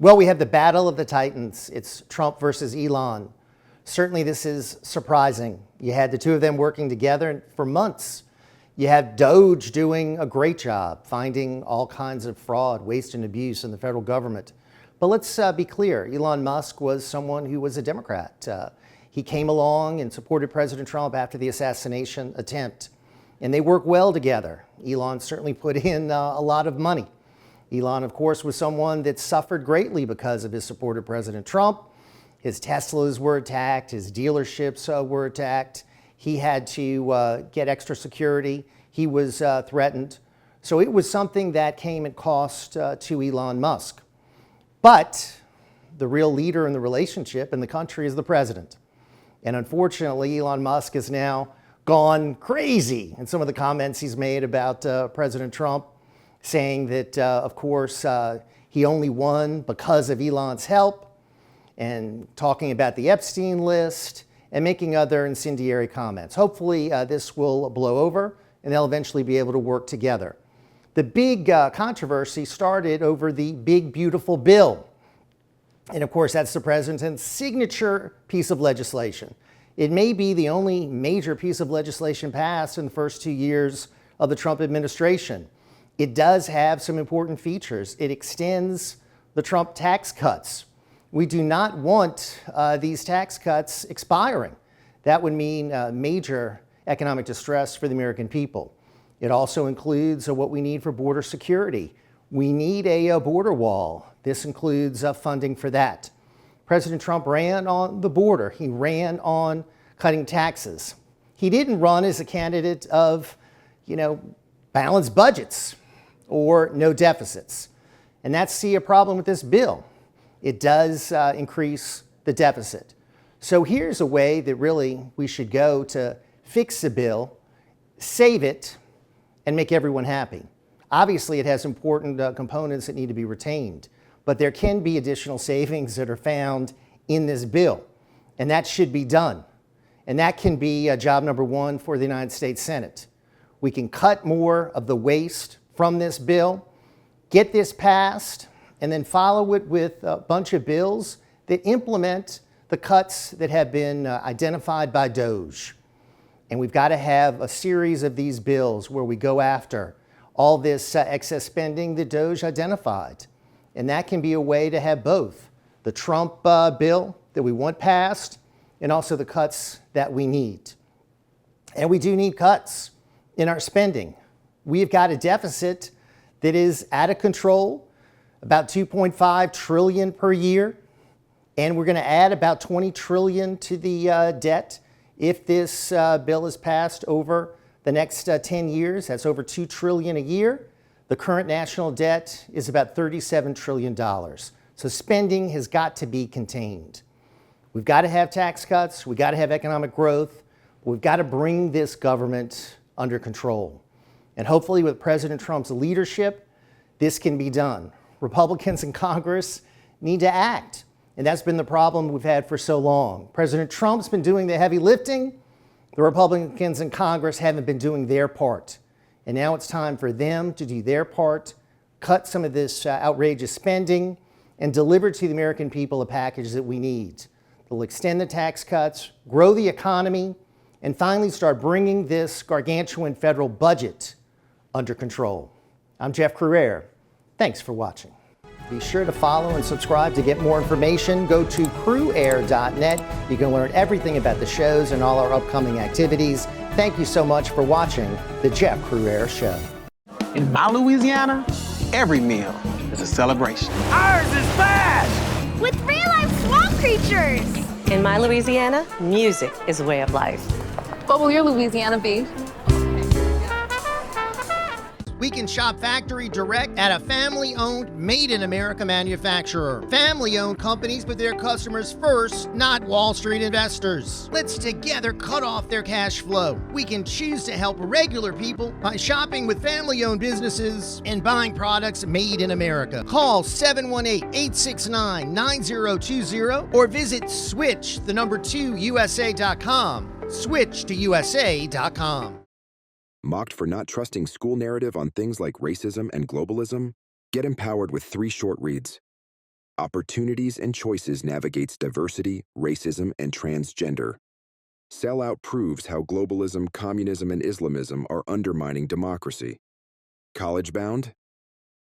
Well, we have the battle of the titans. It's Trump versus Elon. Certainly this is surprising. You had the two of them working together for months. You have DOGE doing a great job finding all kinds of fraud, waste, and abuse in the federal government. But let's be clear, Elon Musk was someone who was a Democrat. He came along and supported President Trump after the assassination attempt. And they work well together. Elon certainly put in a lot of money. Elon, of course, was someone that suffered greatly because of his support of President Trump. His Teslas were attacked, his dealerships were attacked. He had to get extra security. He was threatened. So it was something that came at cost to Elon Musk. But the real leader in the relationship in the country is the president. And unfortunately, Elon Musk has now gone crazy in some of the comments he's made about President Trump, saying that, of course, he only won because of Elon's help, and talking about the Epstein list and making other incendiary comments. Hopefully, this will blow over and they'll eventually be able to work together. The big controversy started over the big, beautiful bill. And of course, that's the president's signature piece of legislation. It may be the only major piece of legislation passed in the first 2 years of the Trump administration. It does have some important features. It extends the Trump tax cuts. We do not want these tax cuts expiring. That would mean major economic distress for the American people. It also includes what we need for border security. We need a border wall. This includes funding for that. President Trump ran on the border. He ran on cutting taxes. He didn't run as a candidate of, balanced budgets or no deficits. And that's a problem with this bill. It does increase the deficit. So here's a way that really we should go to fix the bill, save it, and make everyone happy. Obviously, it has important components that need to be retained, but there can be additional savings that are found in this bill, and that should be done. And that can be job number one for the United States Senate. We can cut more of the waste from this bill, get this passed, and then follow it with a bunch of bills that implement the cuts that have been identified by DOGE. And we've got to have a series of these bills where we go after all this excess spending that DOGE identified. And that can be a way to have both the Trump bill that we want passed and also the cuts that we need. And we do need cuts in our spending. We've got a deficit that is out of control, about $2.5 trillion per year. And we're going to add about $20 trillion to the debt if this bill is passed over the next 10 years. That's over $2 trillion a year. The current national debt is about $37 trillion. So spending has got to be contained. We've got to have tax cuts. We've got to have economic growth. We've got to bring this government under control. And hopefully with President Trump's leadership, this can be done. Republicans in Congress need to act. And that's been the problem we've had for so long. President Trump's been doing the heavy lifting. The Republicans in Congress haven't been doing their part. And now it's time for them to do their part, cut some of this outrageous spending, and deliver to the American people a package that we need. They'll extend the tax cuts, grow the economy, and finally start bringing this gargantuan federal budget under control. I'm Jeff Crouere. Thanks for watching. Be sure to follow and subscribe to get more information. Go to crouere.net. You can learn everything about the shows and all our upcoming activities. Thank you so much for watching The Jeff Crouere Show. In my Louisiana, every meal is a celebration. Ours is fast! With real-life swamp creatures! In my Louisiana, music is a way of life. What will your Louisiana be? We can shop factory direct at a family-owned, made-in-America manufacturer. Family-owned companies put their customers first, not Wall Street investors. Let's together cut off their cash flow. We can choose to help regular people by shopping with family-owned businesses and buying products made in America. Call 718-869-9020 or visit switch2usa.com. Switch2usa.com. Mocked for not trusting school narrative on things like racism and globalism? Get empowered with 3 short reads. Opportunities and Choices navigates diversity, racism, and transgender. Sellout proves how globalism, communism, and Islamism are undermining democracy. College bound?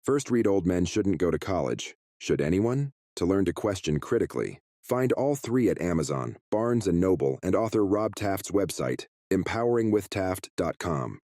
First read Old Men Shouldn't Go to College. Should anyone? To learn to question critically. Find all 3 at Amazon, Barnes & Noble, and author Rob Taft's website, empoweringwithtaft.com.